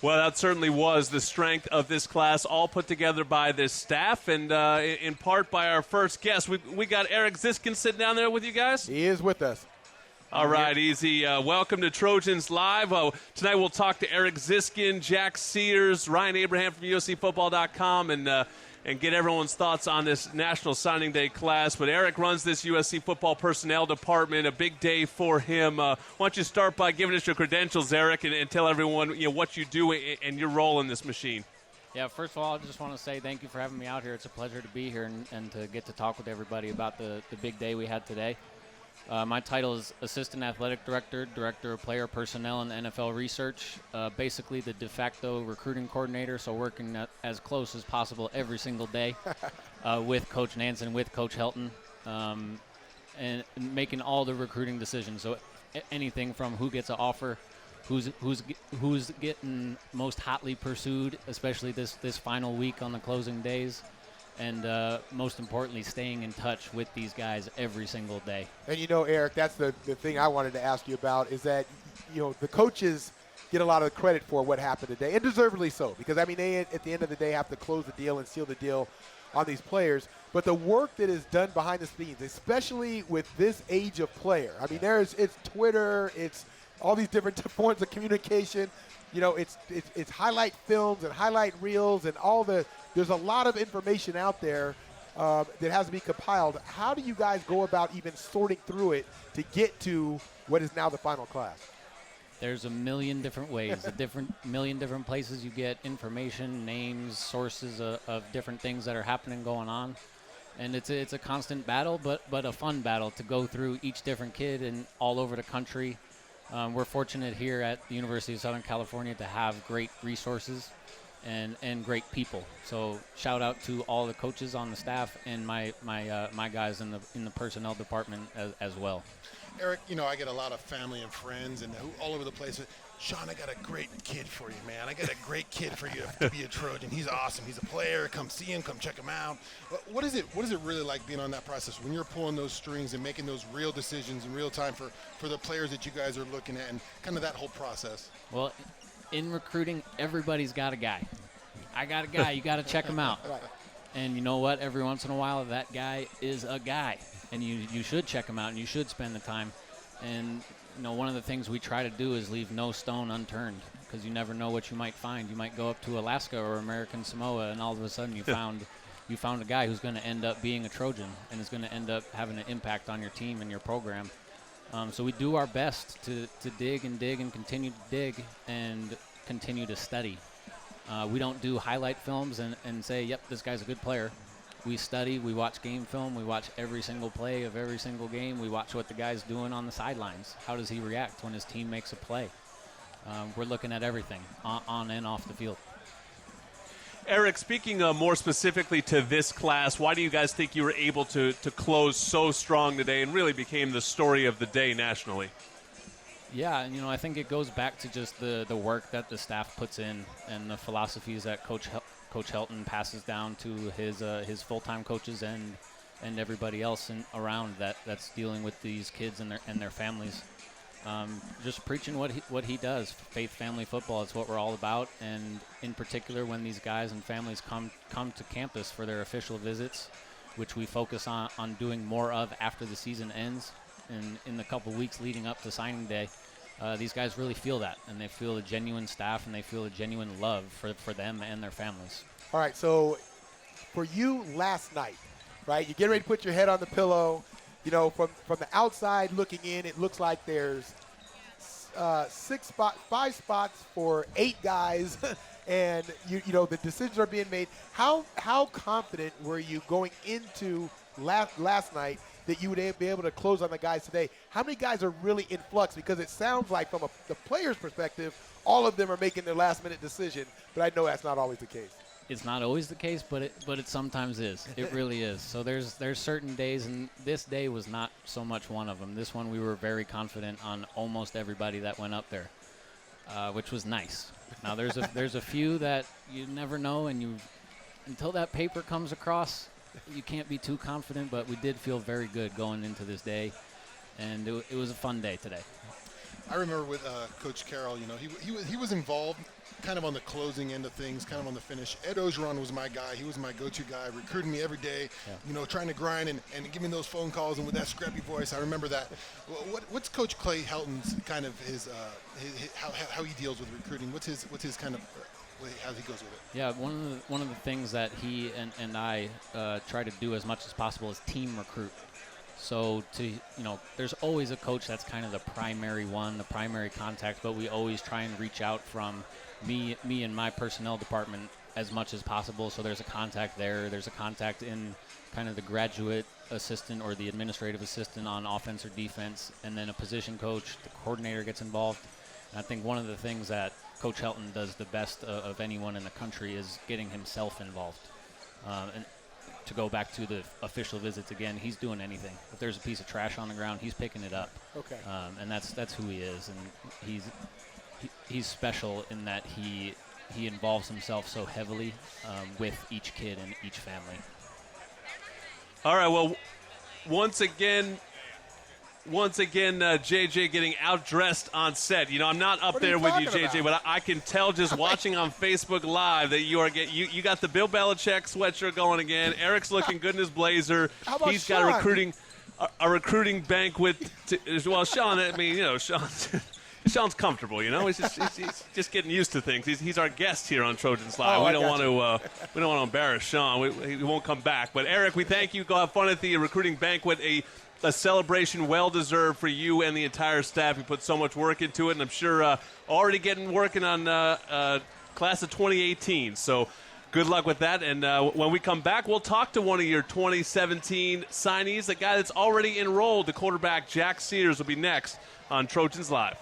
Well, that certainly was the strength of this class, all put together by this staff and in part by our first guest. We got Eric Ziskin sitting down there with you guys. He is with us. All right, easy. Welcome to Trojans Live. Tonight we'll talk to Eric Ziskin, Jack Sears, Ryan Abraham from USCFootball.com, and get everyone's thoughts on this National Signing Day class. But Eric runs this USC football personnel department, a big day for him. Why don't you start by giving us your credentials, Eric, and tell everyone what you do and your role in this machine. Yeah, first of all, I just want to say thank you for having me out here. It's a pleasure to be here and to get to talk with everybody about the big day we had today. My title is Assistant Athletic Director, Director of Player Personnel and NFL Research, basically the de facto recruiting coordinator, so working as close as possible every single day with Coach Nansen, with Coach Helton, and making all the recruiting decisions. So anything from who gets an offer, who's getting most hotly pursued, especially this final week on the closing days, and most importantly, staying in touch with these guys every single day. And Eric, that's the thing I wanted to ask you about is that, the coaches get a lot of the credit for what happened today, and deservedly so, because, they, at the end of the day, have to close the deal and seal the deal on these players. But the work that is done behind the scenes, especially with this age of player, it's Twitter, it's all these different forms of communication. It's highlight films and highlight reels and there's a lot of information out there that has to be compiled. How do you guys go about even sorting through it to get to what is now the final class? There's a million different ways, million different places you get information, names, sources of different things that are happening, going on. And it's a constant battle, but a fun battle to go through each different kid and all over the country. We're fortunate here at the University of Southern California to have great resources and great people. So shout out to all the coaches on the staff and my guys in the personnel department as well. Eric, I get a lot of family and friends and all over the place. Sean, I got a great kid for you, man. I got a great kid for you to be a Trojan. He's awesome. He's a player. Come see him. Come check him out. What is it really like being on that process when you're pulling those strings and making those real decisions in real time for the players that you guys are looking at and kind of that whole process? Well, in recruiting, everybody's got a guy. I got a guy. You got to check him out. Right. And you know what? Every once in a while, that guy is a guy. And you should check him out, and you should spend the time. And, one of the things we try to do is leave no stone unturned, because you never know what you might find. You might go up to Alaska or American Samoa, and all of a sudden you found a guy who's going to end up being a Trojan and is going to end up having an impact on your team and your program. So we do our best to dig and continue to dig and continue to study. We don't do highlight films and say, yep, this guy's a good player. We study, we watch game film, we watch every single play of every single game. We watch what the guy's doing on the sidelines. How does he react when his team makes a play? We're looking at everything on and off the field. Eric, speaking more specifically to this class, why do you guys think you were able to close so strong today and really became the story of the day nationally? Yeah, I think it goes back to just the work that the staff puts in and the philosophies that Coach Helton passes down to his full-time coaches and everybody else around that's dealing with these kids and their families. Just preaching what he does. Faith, family, football is what we're all about. And in particular, when these guys and families come to campus for their official visits, which we focus on doing more of after the season ends and in the couple weeks leading up to signing day, these guys really feel that, and they feel a genuine staff, and they feel a genuine love for them and their families. All right, so for you last night, right, you get ready to put your head on the pillow. From the outside looking in, it looks like there's 5 spots for 8 guys, and the decisions are being made. How confident were you going into last night that you would be able to close on the guys today? How many guys are really in flux? Because it sounds like from the player's perspective, all of them are making their last-minute decision, but I know that's not always the case. It's not always the case, but it sometimes is. It really is. So there's certain days, and this day was not so much one of them. This one we were very confident on almost everybody that went up there, which was nice. Now there's a few that you never know, and until that paper comes across, you can't be too confident. But we did feel very good going into this day, and it was a fun day today. I remember with Coach Carroll, he was involved kind of on the closing end of things, kind of on the finish. Ed Ogeron was my guy. He was my go-to guy, recruiting me every day, trying to grind and giving those phone calls, and with that scrappy voice, I remember that. What's Coach Clay Helton's kind of his how he deals with recruiting? What's his kind of how he goes with it? Yeah, one of the things that he and I try to do as much as possible is team recruit. So there's always a coach that's kind of the primary contact, but we always try and reach out from me and my personnel department as much as possible. So there's a contact there. There's a contact in kind of the graduate assistant or the administrative assistant on offense or defense, and then a position coach, the coordinator gets involved. And I think one of the things that Coach Helton does the best of anyone in the country is getting himself involved. And to go back to the official visits again, he's doing anything. If there's a piece of trash on the ground, he's picking it up. Okay. And that's who he is, and he's special in that he involves himself so heavily with each kid and each family. All right. Well, once again, JJ getting outdressed on set. I'm not up there with you, JJ, but I can tell just watching on Facebook Live that you got the Bill Belichick sweatshirt going again. Eric's looking good in his blazer. How about He's Sean? got a recruiting banquet as well. Sean, Sean's comfortable. He's just getting used to things. He's our guest here on Trojans Live. We don't want to embarrass Sean. He won't come back. But Eric, we thank you. Go have fun at the recruiting banquet. A celebration well-deserved for you and the entire staff. You put so much work into it, and I'm sure already working on class of 2018. So good luck with that. And when we come back, we'll talk to one of your 2017 signees, the guy that's already enrolled, the quarterback Jack Sears, will be next on Trojans Live.